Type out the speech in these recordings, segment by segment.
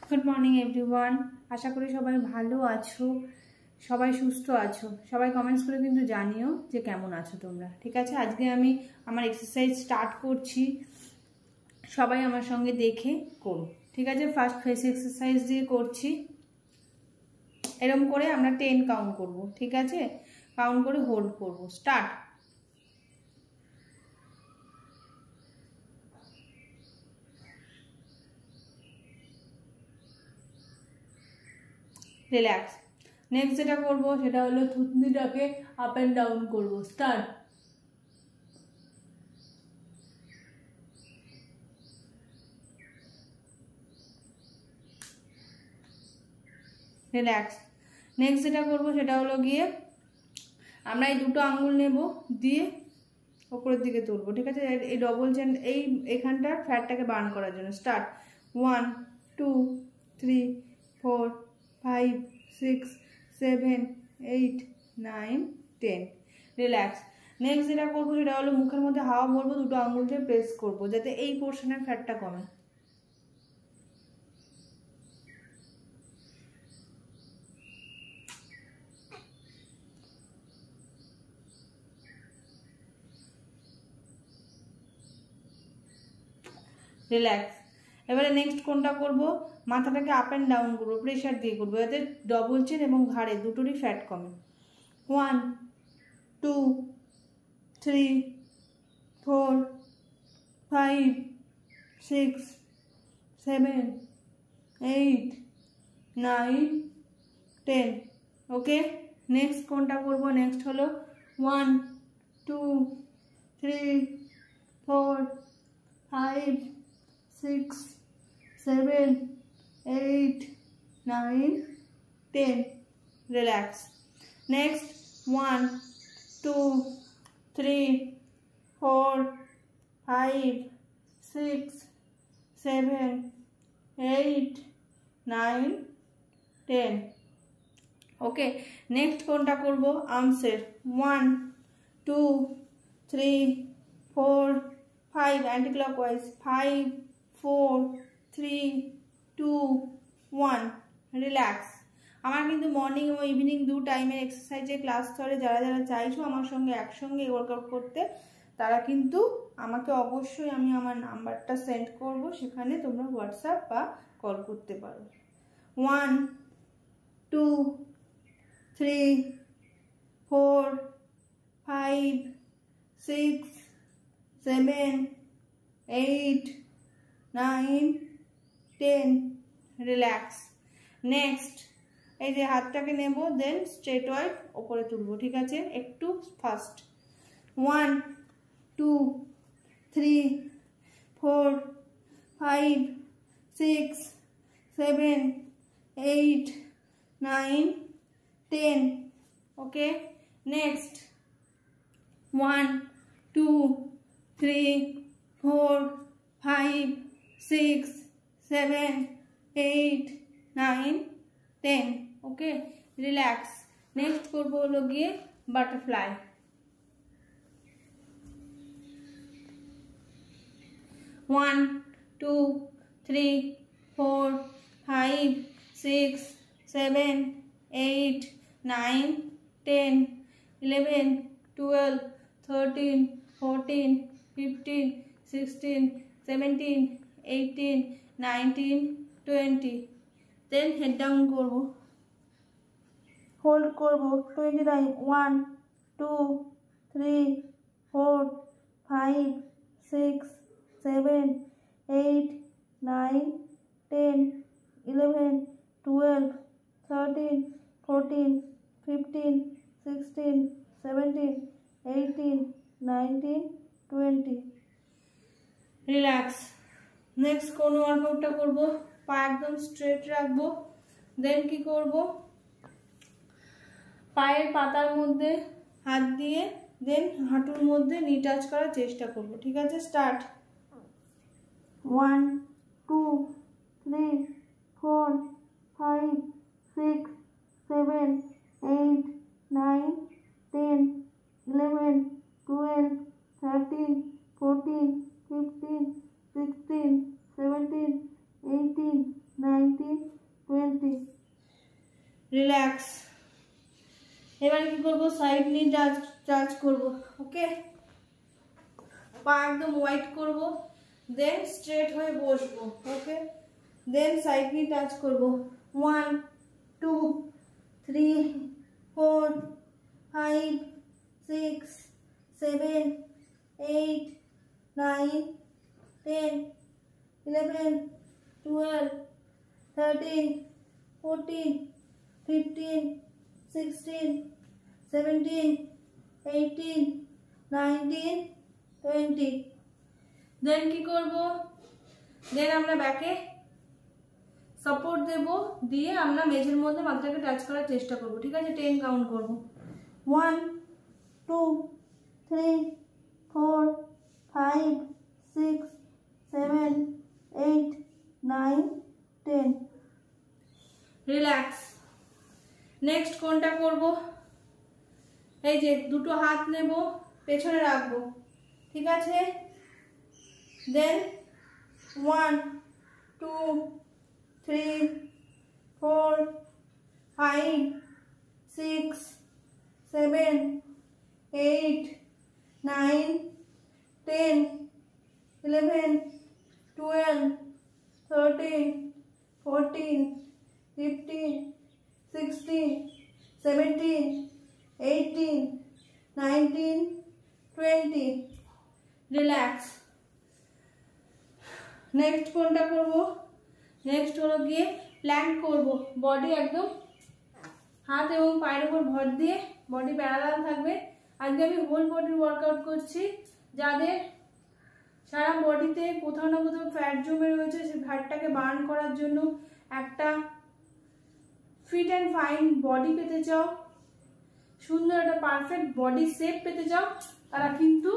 Good morning everyone. আশা করি সবাই ভালো আছো, সবাই সুস্থ আছো। সবাই কমেন্টস করে কিন্তু জানিও যে কেমন আছো তোমরা। ঠিক আছে, আজকে আমি আমার এক্সারসাইজ স্টার্ট করছি, সবাই আমার সঙ্গে দেখে করো। ঠিক আছে, ফার্স্ট ফেস এক্সারসাইজ দিয়ে করছি। এরকম করে আমরা 10 কাউন্ট করব। ঠিক আছে, কাউন্ট করে হোল্ড করব। স্টার্ট। রিল্যাক্স। নেক্সট যেটা করব সেটা হলো থুতনিটাকে আপ অ্যান্ড ডাউন করব। স্টার্ট। রিল্যাক্স। নেক্সট যেটা করব সেটা হলো গিয়ে আমরা এই দুটো আঙ্গুল নেব, দিয়ে ওপরের দিকে তুলবো। ঠিক আছে, এই ডবল চেন এইখানটার ফ্যাটটাকে বার্ন করার জন্য। স্টার্ট। 1 2 3 4 5 6 7 8 9 10। রিল্যাক্স। নেক্সট যেটা করবো সেটা হলো মুখের মধ্যে হাওয়া ভরবো, দুটো আঙ্গুল দিয়ে প্রেস করবো যাতে এই পোর্শনের ফ্যাটটা কমে। রিল্যাক্স। এবারে নেক্সট কোনটা করব, মাথাটাকে আপ অ্যান্ড ডাউন করবো, প্রেশার দিয়ে করবো যাতে ডবল চেন এবং ঘাড়ে দুটোরই ফ্যাট কমে। 1 2 3 4 5 6 7 8 9 10। ওকে, নেক্সট কোনটা করব, নেক্সট হলো 1 2 3 4 5 6 7 8 9 10। রিল্যাক্স। নেক্সট 1 2 3 4 5 6 7 8 9 10। ওকে, নেক্সট কোনটা করব, আর্মসের। 1 2 3 4 5 অ্যান্টি ক্লকওয়াইজ। 5 4 3 2 1। রিল্যাক্স। আমার কিন্তু মর্নিং ও ইভিনিং দু টাইমের এক্সারসাইজের ক্লাস ধরে যারা যারা চাইছো আমার সঙ্গে একসঙ্গে ওয়ার্কআউট করতে, তারা কিন্তু আমাকে অবশ্যই আমি আমার নাম্বারটা সেন্ড করব, সেখানে তোমরা হোয়াটসঅ্যাপ বা কল করতে পারো। 1 2 3 4 5 6 7 8 9 10। রিল্যাক্স। নেক্সট এই যে হাতটাকে নেব, দেন স্ট্রেট ওয়াইড ওপরে তুলবো। ঠিক আছে, একটু ফাস্ট। 1 2 3 4 5 6 7 8 9 10। ওকে, নেক্সট 1 2 3 4 5 6 7 8 9 10। ওকে, রিল্যাক্স। নেক্সট করবো হলো গিয়ে বাটারফ্লাই। 1 2 3 4 5 6 7 8 9 10 11 12 13 14 15 16 17 18 19 20। দেন হেড ডাউন করব, হোল্ড করব 29। 1 2 3 4 5 6 7 8 9 10 11 12 13 14 15 16 17 18 19 20। রিল্যাক্স। নেক্সট কোন ওয়ার্কআউটটা করব, পা একদম স্ট্রেট রাখবো, দেন কি করব, পায়ের পাতার মধ্যে হাত দিয়ে দেন হাঁটুর মধ্যে নি টাচ করার চেষ্টা করব। ঠিক আছে, স্টার্ট। 1 2 3 4 5 6 7 8 9 10 11 12 13 14 15 16 17 18 19 রিল্যাক্স। এবার কি করবো, সাইড নি টাচ করবো। ওকে, পা একদম ওয়াইড করবো, দেন স্ট্রেট হয়ে বসবো। ওকে, দেন সাইড নি টাচ করবো। 1 2 3 4 5 6 7 8 9 10 11 12 13 14 15 16 17 18 19 20। দেন কি করব, দেন আমরা ব্যাকে সাপোর্ট দেব, দিয়ে আমরা মেঝের মধ্যে মাথাটাকে টাচ করার চেষ্টা করব। ঠিক আছে, 10 কাউন্ট করব। 1 2 3 4 5 6 7 8 9 10। রিল্যাক্স। নেক্সট কোনটা করব, এই যে দুটো হাত নেব, পেছনে রাখবো। ঠিক আছে, দেন 1 2 3 4 5 6 7 8 9 10 11 12 13 14 15 16 17 18 19 20। রিল্যাক্স। নেক্সট কোনটা করব, নেক্সট হলো গিয়ে প্ল্যাঙ্ক করব। বডি একদম হাত এবং পায়ের উপর ভর দিয়ে বডি প্যারালাল থাকবে। আজকে আমি হোল বডির ওয়ার্কআউট করছি। যাদের সারা বডিতে কোথাও না কোথাও ফ্যাট জমে রয়েছে, সেই ফ্যাটটাকে বার্ন করার জন্য একটা ফিট অ্যান্ড ফাইন বডি পেতে চাও, সুন্দর একটা পারফেক্ট বডি শেপ পেতে চাও, তারা কিন্তু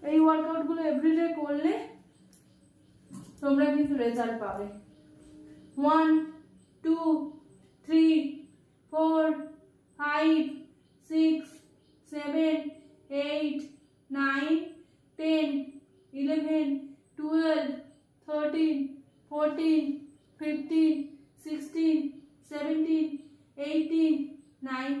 এই ওয়ার্কআউটগুলো এভরিডে করলে তোমরা কিন্তু রেজাল্ট পাবে। 1 2 3 4 5 6 7 8 9 10 11 12 13 14 15 16 17 18 19